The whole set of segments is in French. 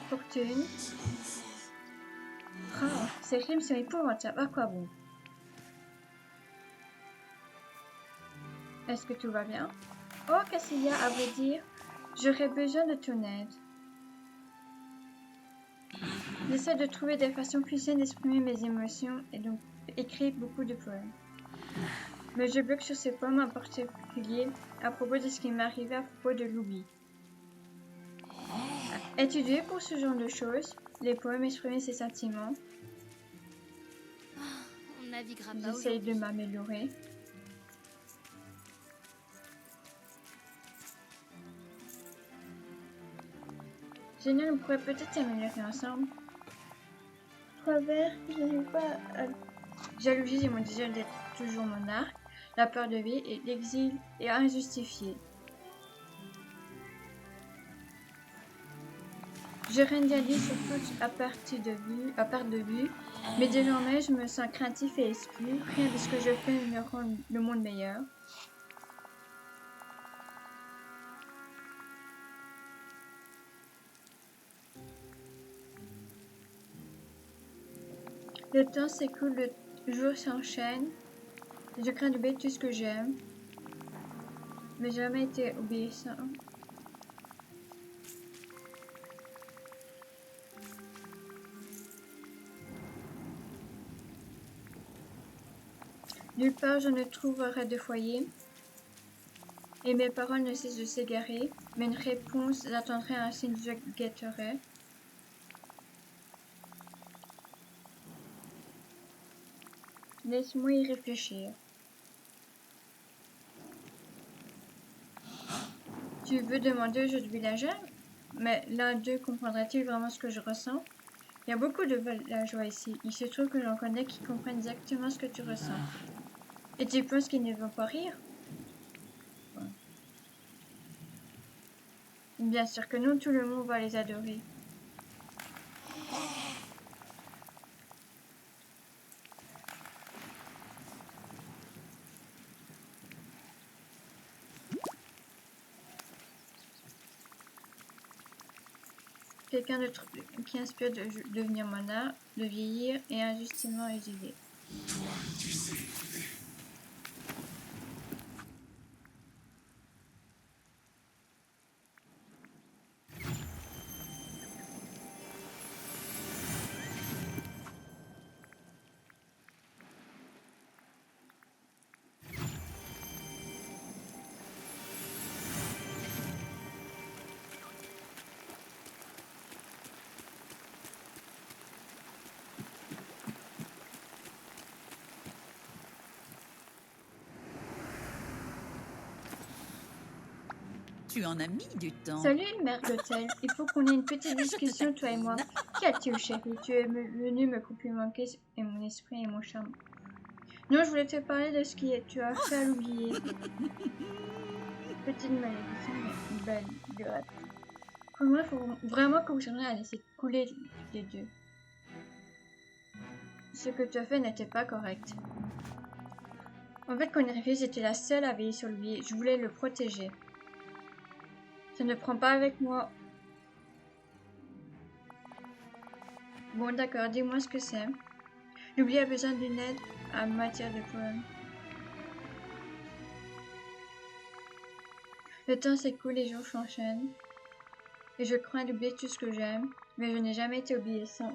Fortune. Oh, ces rimes sont épouvantables. À quoi bon? Est-ce que tout va bien? Oh, Cassilia, à vrai dire, j'aurais besoin de ton aide. J'essaie de trouver des façons plus saines d'exprimer mes émotions et donc écrire beaucoup de poèmes. Mais je bloque sur ces poèmes en particulier à propos de ce qui m'est arrivé à propos de l'oubli. Es-tu doué pour ce genre de choses? Les poèmes exprimer ses sentiments? On naviguera pas J'essaye de aujourd'hui. m'améliorer. Génial, on pourrait peut-être s'améliorer ensemble. 3 vers, je n'arrive pas à... Jalousie et mon désir d'être toujours monarque, la peur de vie et l'exil est injustifié. Je règne sur toute à perte de vue, mais désormais je me sens craintif et exclu. Rien de ce que je fais ne rend le monde meilleur. Le temps s'écoule, le jour s'enchaîne. Je crains d'oublier tout ce que j'aime, mais j'ai jamais été obéissant. Nulle part je ne trouverai de foyer, et mes paroles ne cessent de s'égarer, mais une réponse j'attendrai un signe je guetterai. Laisse-moi y réfléchir. Tu veux demander aux autres villageois, mais l'un d'eux comprendra-t-il vraiment ce que je ressens? Il y a beaucoup de villageois ici. Il se trouve que j'en connais qui comprennent exactement ce que tu ressens. Et tu penses qu'ils ne vont pas rire? Ouais. Bien sûr que non, tout le monde va les adorer. Quelqu'un qui inspire de devenir monarque, de vieillir et injustement exilé. Toi, tu sais écouter. Tu en as mis du temps. Salut, mère d'hôtel. Il faut qu'on ait une petite discussion, toi et moi. Qu'as-tu, chérie? Tu es venu me complimenter et mon esprit et mon charme. Non, je voulais te parler de ce que tu as fait à l'oublier. Petite malédiction, mais belle gratte. Comment il faut vraiment que j'aimerais à laisser couler les deux. Ce que tu as fait n'était pas correct. En fait, quand il est arrivé, j'étais la seule à veiller sur lui. Je voulais le protéger. Ça ne prend pas avec moi. Bon, d'accord, dis-moi ce que c'est. L'oubli a besoin d'une aide en matière de poème. Le temps s'écoule, les jours s'enchaînent. Et je crains d'oublier tout ce que j'aime, mais je n'ai jamais été obéissant.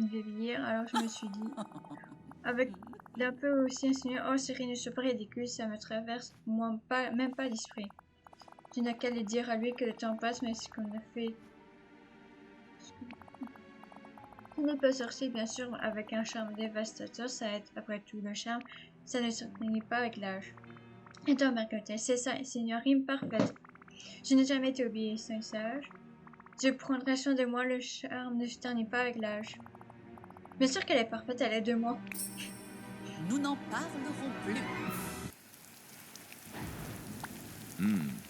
Je vais lire, alors je me suis dit, avec d'un peu aussi insinué, oh Cyril ne soit pas ridicule, ça me traverse moi même pas l'esprit. Tu n'as qu'à le dire à lui que le temps passe, mais ce qu'on a fait. Ce n'est pas sorcier, bien sûr, avec un charme dévastateur, ça aide après tout le charme, ça ne se ternit pas avec l'âge. Et toi, Marcotte, c'est ça, c'est une rime parfaite. Je n'ai jamais été obéissant et sage. Je prendrai soin de moi, le charme ne se ternit pas avec l'âge. Bien sûr qu'elle est parfaite, elle est de moi. Nous n'en parlerons plus.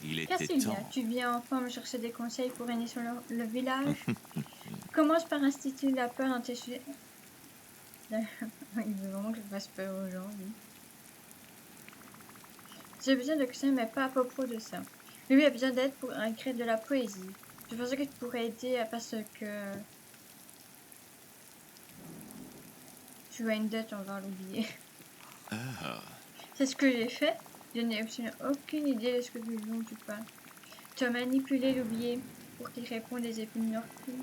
Il était Cassilia, temps. tu viens enfin me chercher des conseils pour régner sur le village. Commence par instituer la peur dans tes sujets. Il veut vraiment que je fasse peur aux gens, lui. J'ai besoin de conseils, mais pas à propos de ça. Lui a besoin d'aide pour écrire de la poésie. Je pensais que tu pourrais aider parce que tu as une dette envers l'oublier. Ah, C'est ce que j'ai fait. Je n'ai absolument aucune idée de ce que dont tu parles. Tu as manipulé l'oublié pour qu'il réponde des épines mortelles.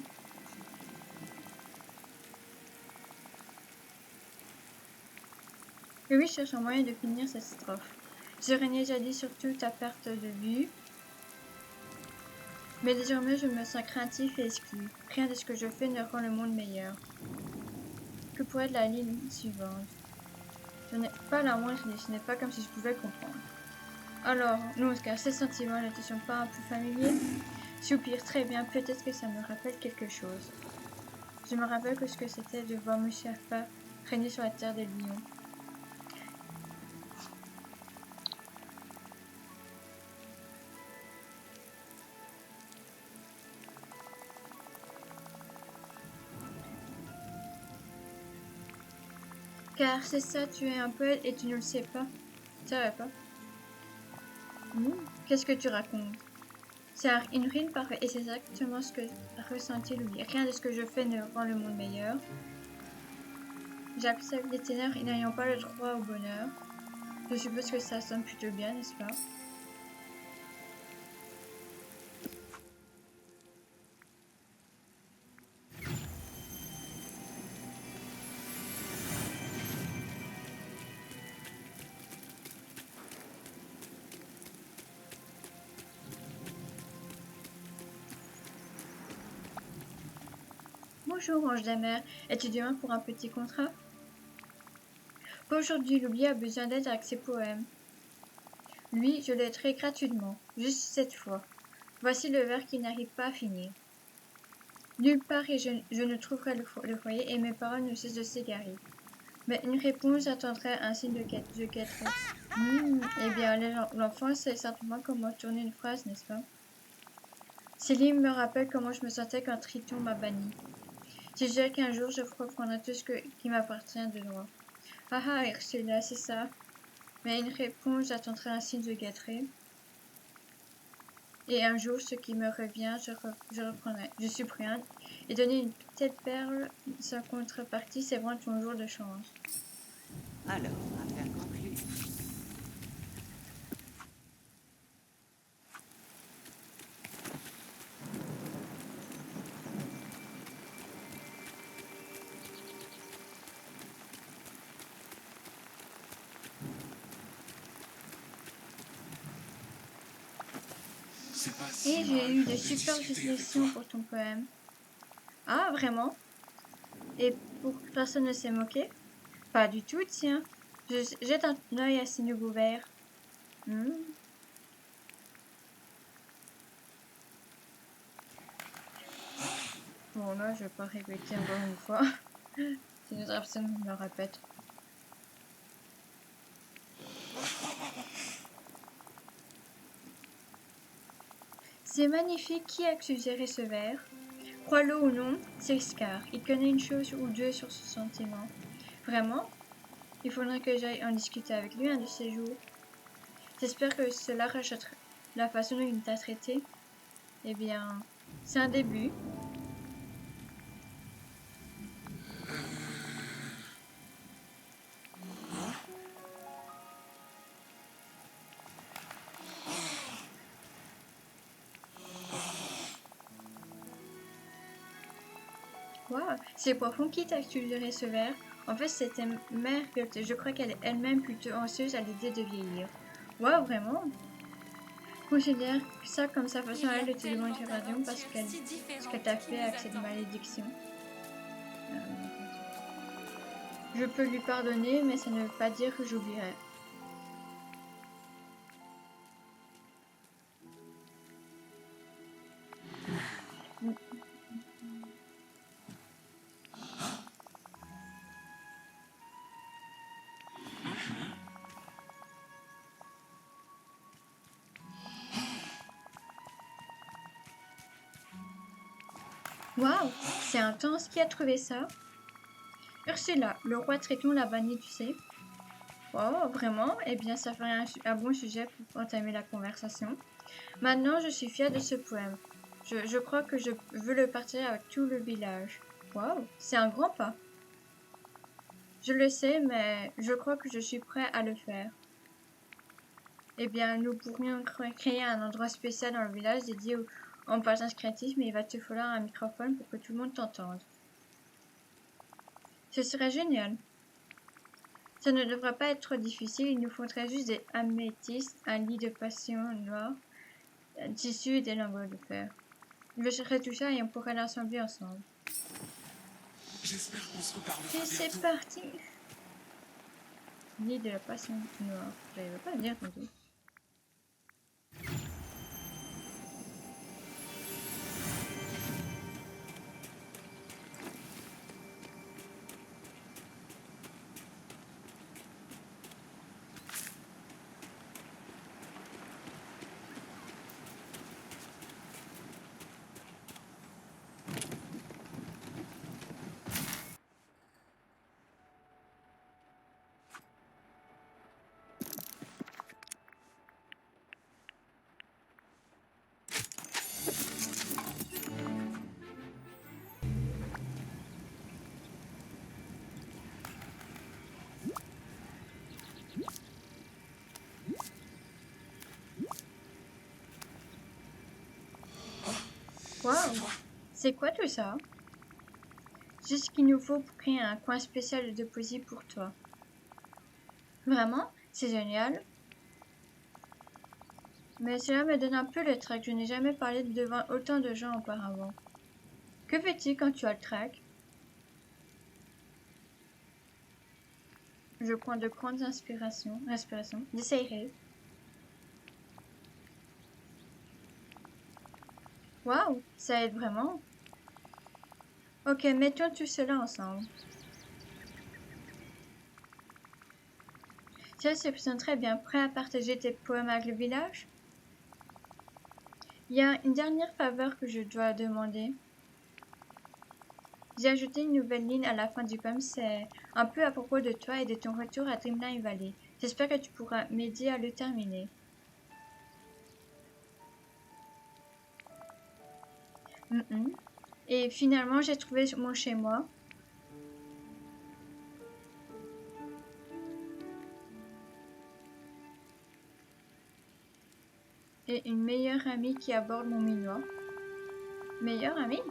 Lui cherche un moyen de finir cette strophe. Je régnais jadis sur toute ta perte de vue, mais désormais je me sens craintif et esquive. Rien de ce que je fais ne rend le monde meilleur. Que pourrait être la ligne suivante? Je n'ai pas la moindre idée, ce n'est pas comme si je pouvais comprendre. Alors, non, car ces sentiments ne te sont pas un peu familiers? Soupire très bien, peut-être que ça me rappelle quelque chose. Je me rappelle que ce que c'était de voir Mustapha régner sur la terre des lions. Car c'est ça, tu es un poète et tu ne le sais pas. Ça va pas. Qu'est-ce que tu racontes? C'est une rime parfaite et c'est exactement ce que ressentit Louis. Rien de ce que je fais ne rend le monde meilleur. J'accepte les ténèbres et n'ayant pas le droit au bonheur. Je suppose que ça sonne plutôt bien, n'est-ce pas? Bonjour, ange d'amer. Es-tu demain pour un petit contrat? Aujourd'hui, Louis a besoin d'aide avec ses poèmes. Lui, je l'aiderai gratuitement, juste cette fois. Voici le vers qui n'arrive pas à finir. Nulle part et je ne trouverai le foyer et mes paroles ne cessent de s'égarer. Mais une réponse j'attendrai un signe de quêterai. Eh bien, l'enfant sait certainement comment tourner une phrase, n'est-ce pas? Céline me rappelle comment je me sentais quand Triton m'a banni. Je jure qu'un jour je reprendrai tout ce qui m'appartient de droit. Ah ah, Ursula, c'est ça. Mais une réponse j'attendrai un signe de guetterai. Et un jour, ce qui me revient, je reprendrai. Je suis prudente. Et donner une telle perle sans contrepartie, c'est vraiment ton jour de chance. Alors, affaire conclue. c'est pas Et si j'ai mal eu de de super discuter avec suggestions toi. pour ton poème. Ah, vraiment? Et pour que personne ne s'est moqué? Pas du tout, tiens. Je jette un œil à ces nouveaux vers. Bon, là, je vais pas répéter encore une fois. Si notre personne me le répète. C'est magnifique. Qui a suggéré ce vers? Crois-le ou non, c'est Scar. Il connaît une chose ou deux sur ce sentiment. Vraiment? Il faudrait que j'aille en discuter avec lui un de ces jours. J'espère que cela rachètera la façon dont il t'a traité. Eh bien, c'est un début. Waouh, c'est profond. Qui t'a suggéré ce vers? En fait, c'était Mère Goethe. Je crois qu'elle est elle-même plutôt anxieuse à l'idée de vieillir. Waouh, vraiment? Considère ça comme sa façon à elle de te demander pardon parce qu'elle t'a fait avec cette malédiction. Je peux lui pardonner, mais ça ne veut pas dire que j'oublierai. Waouh, c'est intense. Qui a trouvé ça? Ursula, le roi Triton l'a banni, tu sais. Oh, vraiment? Eh bien, ça ferait un bon sujet pour entamer la conversation. Maintenant, je suis fière de ce poème. Je crois que je veux le partager avec tout le village. Wow, c'est un grand pas. Je le sais, mais je crois que je suis prêt à le faire. Eh bien, nous pourrions créer un endroit spécial dans le village dédié en partage créatif, mais il va te falloir un microphone pour que tout le monde t'entende. Ce serait génial. Ça ne devrait pas être trop difficile, il nous faudrait juste des améthystes, un lit de passion noir, un tissu et des lingots de fer. Je chercherai tout ça et on pourrait l'assembler ensemble. J'espère qu'on se reparlera Et c'est bientôt. parti! Lit de la passion noire. J'arrive pas à le dire tantôt. Waouh! C'est quoi tout ça? C'est ce qu'il nous faut pour créer un coin spécial de poésie pour toi. Vraiment? C'est génial. Mais cela me donne un peu le trac. Je n'ai jamais parlé devant autant de gens auparavant. Que fais-tu quand tu as le trac? Je prends de grandes respirations. J'essayerai. Waouh! Ça aide vraiment. Ok, mettons tout cela ensemble. Ça se présente très bien. Prêt à partager tes poèmes avec le village? Il y a une dernière faveur que je dois demander. J'ai ajouté une nouvelle ligne à la fin du poème. C'est un peu à propos de toi et de ton retour à Dreamline Valley. J'espère que tu pourras m'aider à le terminer. Et finalement, j'ai trouvé mon chez-moi. Et une meilleure amie qui aborde mon minois. Meilleure amie?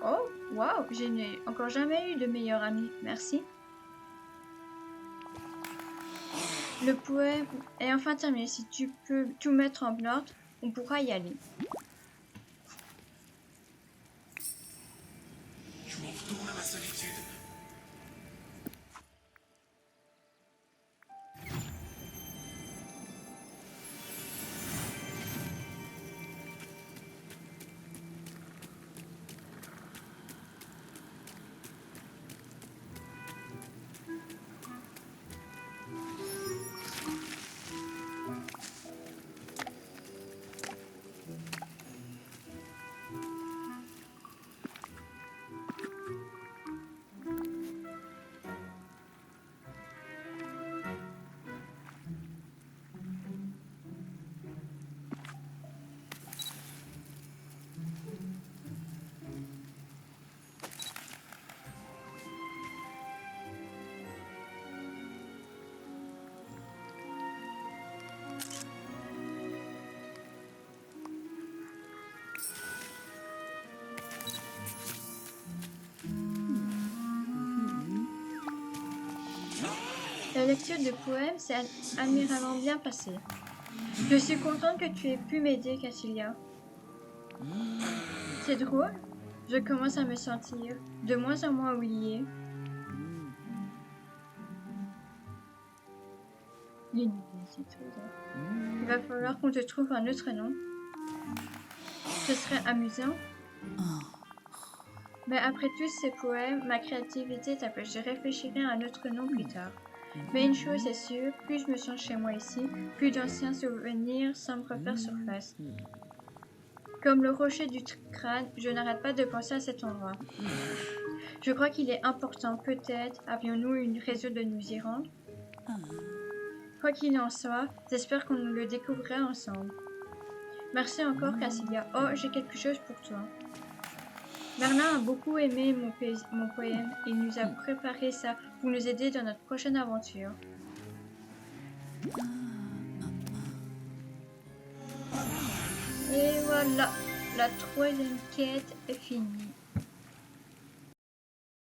Oh, waouh, je n'ai encore jamais eu de meilleure amie. Merci. Le poème est enfin terminé. Si tu peux tout mettre en ordre, on pourra y aller. Je m'en retourne à ma solitude. La lecture de poèmes s'est admirablement bien passée. Je suis contente que tu aies pu m'aider, Cassilia. C'est drôle. Je commence à me sentir de moins en moins oubliée. Il va falloir qu'on te trouve un autre nom. Ce serait amusant. Mais après tous ces poèmes, ma créativité t'empêche. Je réfléchirai à un autre nom plus tard. Mais une chose est sûre, plus je me sens chez moi ici, plus d'anciens souvenirs semblent refaire surface. Comme le rocher du crâne, je n'arrête pas de penser à cet endroit. Je crois qu'il est important, peut-être, avions-nous une raison de nous y rendre? Quoi qu'il en soit, j'espère qu'on le découvrira ensemble. Merci encore, Cassilia. Oh, j'ai quelque chose pour toi. Merlin a beaucoup aimé mon poème et il nous a préparé ça pour nous aider dans notre prochaine aventure. Et voilà, la troisième quête est finie.